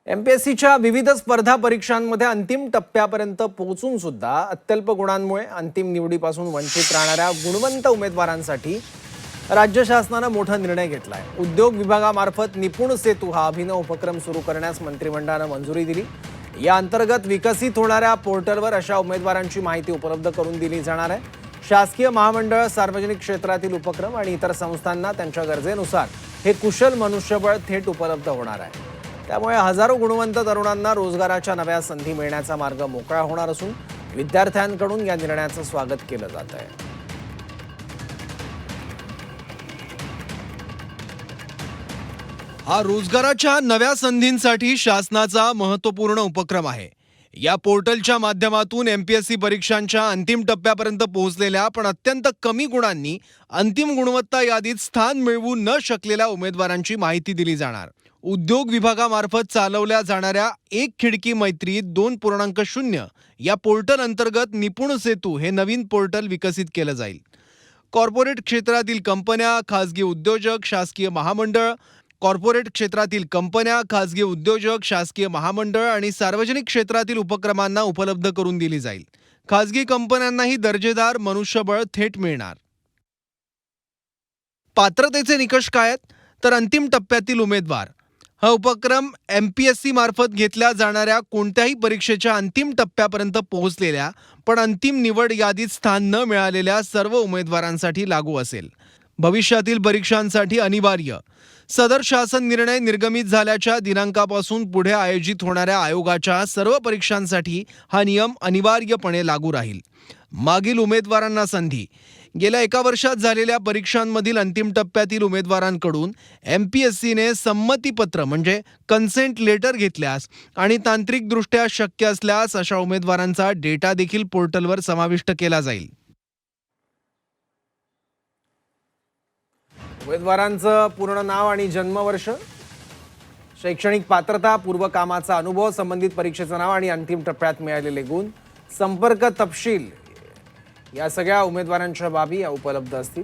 एमपीएससीच्या विविध स्पर्धा परीक्षांमध्ये अंतिम टप्प्यापर्यंत पोहोचून सुद्धा अत्यल्प गुणांमुळे अंतिम निवडीपासून वंचित राहणाऱ्या गुणवंत उमेदवारांसाठी राज्य शासनाने मोठा निर्णय घेतलाय। उद्योग विभागामार्फत निपुण सेतू हा अभिनव उपक्रम सुरू करण्यास मंत्रिमंडळाने मंजुरी दिली। या अंतर्गत विकसित होणाऱ्या पोर्टलवर अशा उमेदवारांची माहिती उपलब्ध करून दिली जाणार आहे। शासकीय महामंडळ, सार्वजनिक क्षेत्रातील उपक्रम आणि इतर संस्थांना त्यांच्या गरजेनुसार हे कुशल मनुष्यबळ थेट उपलब्ध होणार आहे। त्यामुळे हजारो गुणवंत तरुणांना रोजगाराच्या नव्या संधी मिळण्याचा मार्ग मोकळा होणार असून विद्यार्थ्यांकडून या निर्णयाचं स्वागत केलं जात आहे। हा रोजगाराच्या नव्या संधींसाठी शासनाचा महत्त्वपूर्ण उपक्रम आहे। या पोर्टलच्या माध्यमातून एमपीएससी परीक्षांच्या अंतिम टप्प्यापर्यंत पोहोचलेल्या पण अत्यंत कमी गुणांनी अंतिम गुणवत्ता यादीत स्थान मिळवू न शकलेल्या उमेदवारांची माहिती दिली जाणार। उद्योग विभागामार्फत चालवल्या जाणाऱ्या एक खिडकी मैत्री 2.0 या पोर्टल अंतर्गत निपुण सेतू हे नवीन पोर्टल विकसित केलं जाईल। कॉर्पोरेट क्षेत्रातील कंपन्या, खासगी उद्योजक, शासकीय महामंडळ, शासकीय महामंडळ आणि सार्वजनिक क्षेत्रातील उपक्रमांना उपलब्ध करून दिली जाईल। खासगी कंपन्यांनाही दर्जेदार मनुष्यबळ थेट मिळणार। पात्रतेचे निकष काय आहेत? तर अंतिम टप्प्यातील उमेदवार हा उपक्रम एमपीएससी मार्फत घेतल्या जाणाऱ्या कोणत्याही परीक्षेच्या अंतिम टप्प्यापर्यंत पोहोचलेल्या पण अंतिम निवड यादीत स्थान न मिळालेल्या सर्व उमेदवारांसाठी लागू असेल। भविष्यातील परीक्षांसाठी अनिवार्य सदर शासन निर्णय निर्गमित झाल्याच्या दिनांकापासून पुढे आयोजित होणाऱ्या आयोगाच्या सर्व परीक्षांसाठी हा नियम अनिवार्यपणे लागू राहील। मागील उमेदवारांना संधी गेल्या 1 वर्षात झालेल्या परीक्षांमधील अंतिम टप्प्यातील उमेदवारांकडून एमपीएससीने संमतीपत्र म्हणजे कन्सेंट लेटर घेतल्यास आणि तांत्रिकदृष्ट्या शक्य असल्यास अशा उमेदवारांचा डेटा देखील पोर्टलवर समाविष्ट केला जाईल। उमेदवारांचं पूर्ण नाव आणि जन्मवर्ष, शैक्षणिक पात्रता, पूर्व कामाचा अनुभव, संबंधित परीक्षेचं नाव आणि अंतिम टप्प्यात मिळालेले गुण, संपर्क तपशील या सगळ्या उमेदवारांच्या बाबी उपलब्ध असतील।